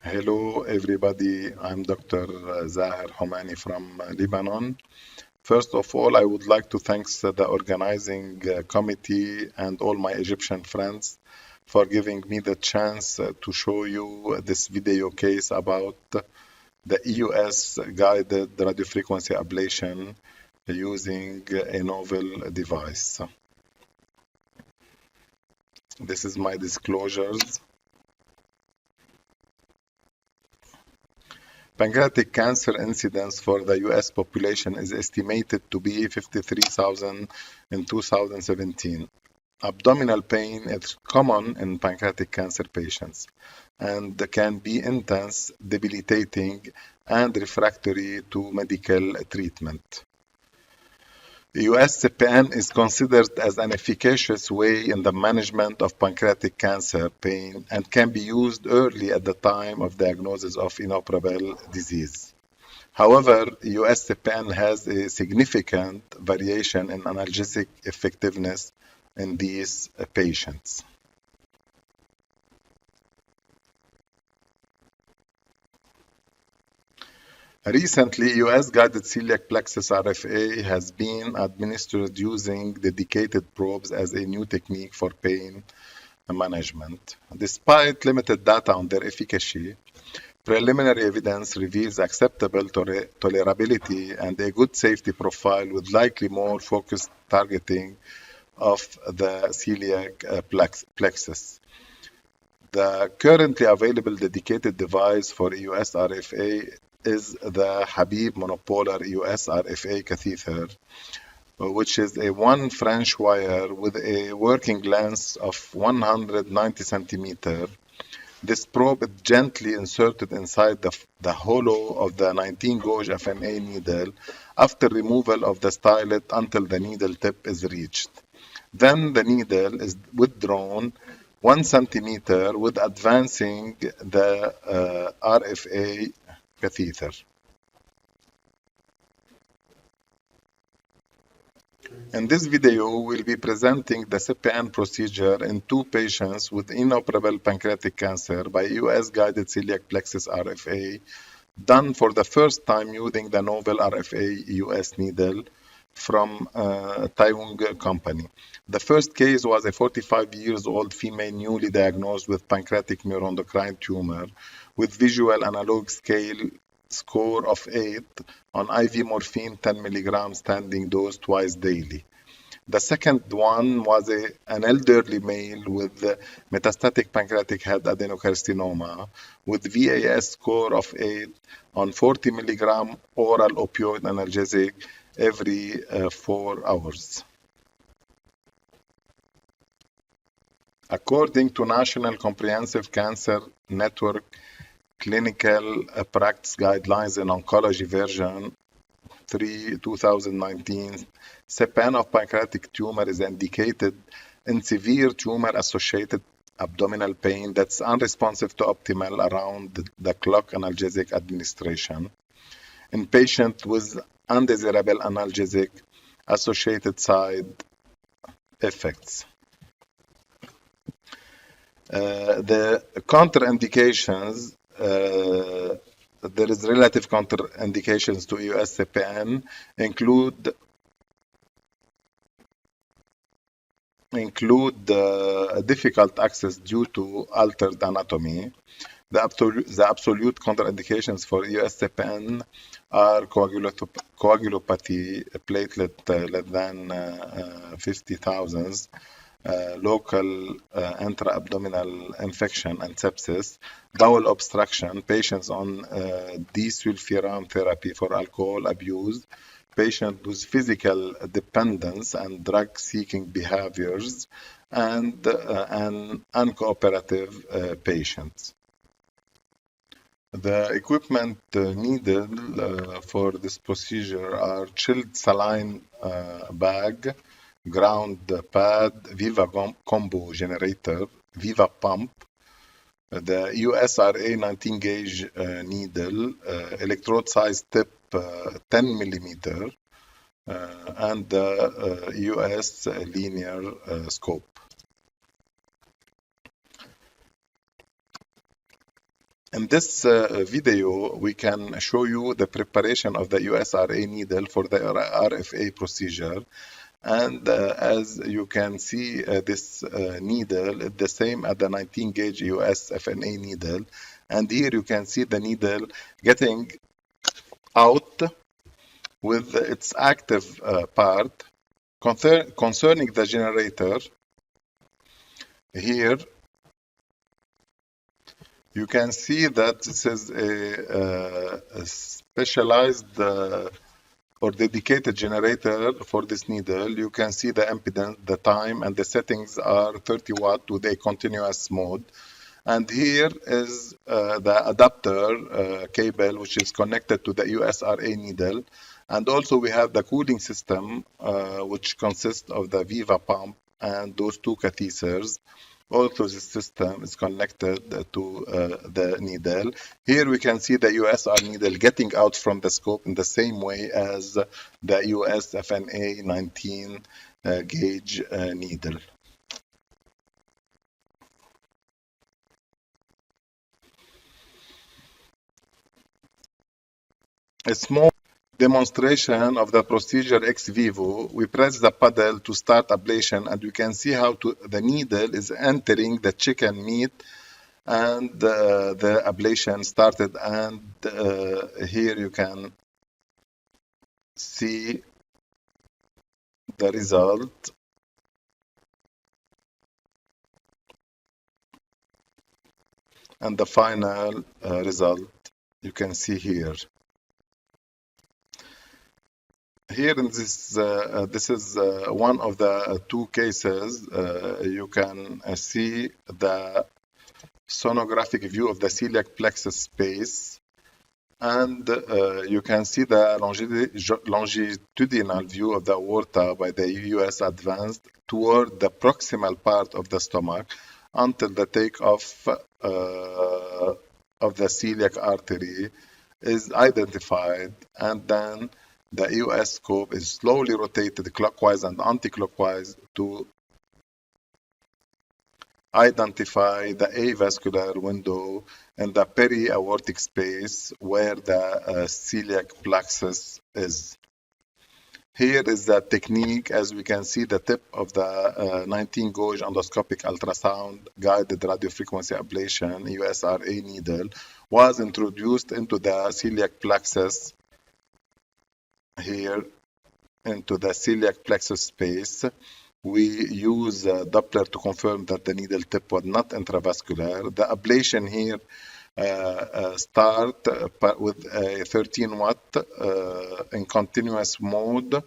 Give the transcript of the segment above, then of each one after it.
Hello, everybody. I'm Dr. Zaher Houmani from Lebanon. First of all, I would like to thank the organizing committee and all my Egyptian friends for giving me the chance to show you this video case about the EUS guided radiofrequency ablation using a novel device. This is my disclosures. Pancreatic cancer incidence for the US population is estimated to be 53,000 in 2017. Abdominal pain is common in pancreatic cancer patients and can be intense, debilitating, and refractory to medical treatment. USCPN is considered as an efficacious way in the management of pancreatic cancer pain and can be used early at the time of diagnosis of inoperable disease. However, USCPN has a significant variation in analgesic effectiveness in these patients. Recently, US-guided Celiac Plexus RFA has been administered using dedicated probes as a new technique for pain management. Despite limited data on their efficacy, preliminary evidence reveals acceptable tolerability and a good safety profile with likely more focused targeting of the celiac plexus. The currently available dedicated device for EUS-RFA is the Habib monopolar EUS-RFA catheter, which is a one French wire with a working length of 190 centimeters. This probe is gently inserted inside the hollow of the 19-gauge FMA needle after removal of the stylet until the needle tip is reached. Then the needle is withdrawn 1 centimeter with advancing the RFA catheter. In this video, we'll be presenting the CPN procedure in 2 patients with inoperable pancreatic cancer by US-guided celiac plexus RFA, done for the first time using the novel RFA US needle from Taiyong company. The first case was a 45-year-old female newly diagnosed with pancreatic neuroendocrine tumor with visual analog scale score of 8 on IV morphine 10 mg standing dose twice daily. The second one was an elderly male with metastatic pancreatic head adenocarcinoma with VAS score of 8 on 40 mg oral opioid analgesic every 4 hours. According to National Comprehensive Cancer Network Clinical Practice Guidelines in Oncology version 3, 2019, CPN of pancreatic tumor is indicated in severe tumor-associated abdominal pain that's unresponsive to optimal around-the-clock analgesic administration, in patients with undesirable analgesic associated side effects. The contraindications, there is relative contraindications to EUS-CPN include difficult access due to altered anatomy. The absolute contraindications for EUS-CPN are coagulopathy, platelet less than 50,000, local intra-abdominal infection and sepsis, bowel obstruction, patients on disulfiram therapy for alcohol abuse, patients with physical dependence and drug-seeking behaviors, and uncooperative patients. The equipment needed for this procedure are chilled saline bag, ground pad, Viva combo generator, Viva pump, the US-RA 19-gauge needle, electrode size tip 10 millimeter, and the US linear scope. In this video, we can show you the preparation of the USRA needle for the RFA procedure. And as you can see, this needle is the same as the 19 gauge EUS-FNA needle. And here you can see the needle getting out with its active part. Concerning the generator, here you can see that this is a specialized or dedicated generator for this needle. You can see the impedance, the time, and the settings are 30 watt with a continuous mode. And here is the adapter cable, which is connected to the USRA needle. And also we have the cooling system, which consists of the Viva pump and those two catheters. Also, this system is connected to the needle. Here we can see the USR needle getting out from the scope in the same way as the EUS-FNA 19 gauge needle. A small demonstration of the procedure ex vivo. We press the paddle to start ablation, and you can see how the needle is entering the chicken meat, and the ablation started. And here you can see the result. And the final result you can see here. Here in this, this is one of the two cases. You can see the sonographic view of the celiac plexus space, and you can see the longitudinal view of the aorta by the US advanced toward the proximal part of the stomach until the takeoff of the celiac artery is identified, and then the EUS scope is slowly rotated clockwise and anti-clockwise to identify the avascular window in the peri-aortic space where the celiac plexus is. Here is the technique. As we can see, the tip of the 19 gauge endoscopic ultrasound guided radiofrequency ablation USRA needle was introduced into the celiac plexus here, into the celiac plexus space. We use Doppler to confirm that the needle tip was not intravascular. The ablation here start with a 13 watt in continuous mode,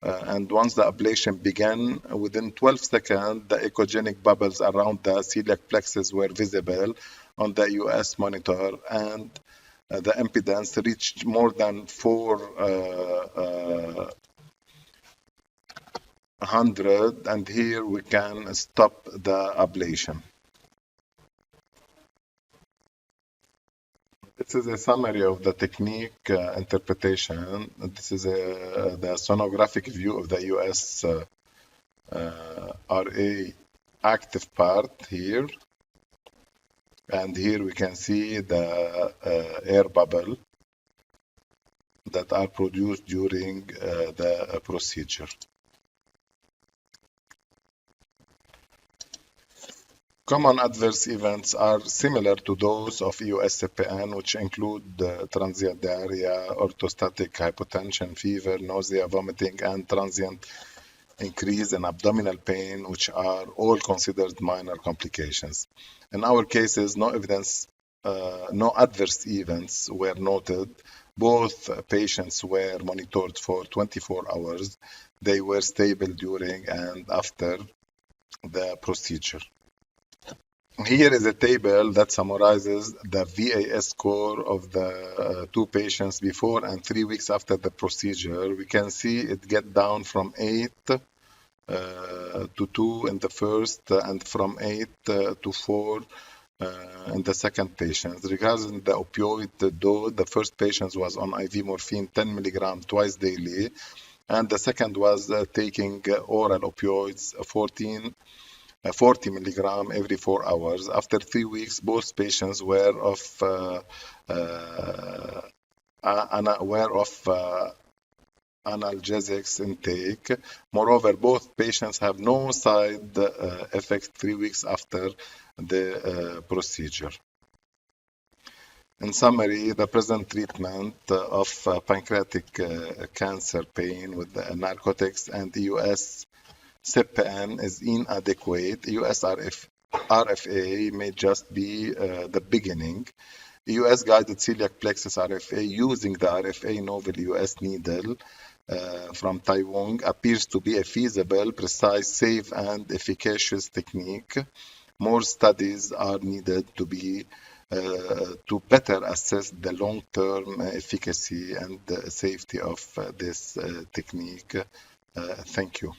and once the ablation began, within 12 seconds the echogenic bubbles around the celiac plexus were visible on the US monitor, and the impedance reached more than 400, and here we can stop the ablation. This is a summary of the technique interpretation. This is the sonographic view of the US RA active part here. And here we can see the air bubble that are produced during the procedure. Common adverse events are similar to those of EUS-CPN, which include transient diarrhea, orthostatic hypotension, fever, nausea, vomiting, and transient increase in abdominal pain, which are all considered minor complications. In our cases, no adverse events were noted. Both patients were monitored for 24 hours. They were stable during and after the procedure. Here is a table that summarizes the VAS score of the two patients before and 3 weeks after the procedure. We can see it get down from 8 to 2 in the first, and from 8 to 4 in the second patient. Regarding the opioid dose, the first patient was on IV morphine 10 milligram twice daily, and the second was taking oral opioids 14 40 milligram every 4 hours. After 3 weeks, both patients were aware of analgesics intake. Moreover, both patients have no side effects 3 weeks after the procedure. In summary, the present treatment of pancreatic cancer pain with narcotics and EUS CPN is inadequate. EUS-RFA may just be the beginning. EUS-guided celiac plexus RFA using the RFA novel EUS needle from Taiwan appears to be a feasible, precise, safe, and efficacious technique. More studies are needed to better assess the long-term efficacy and safety of this technique. Thank you.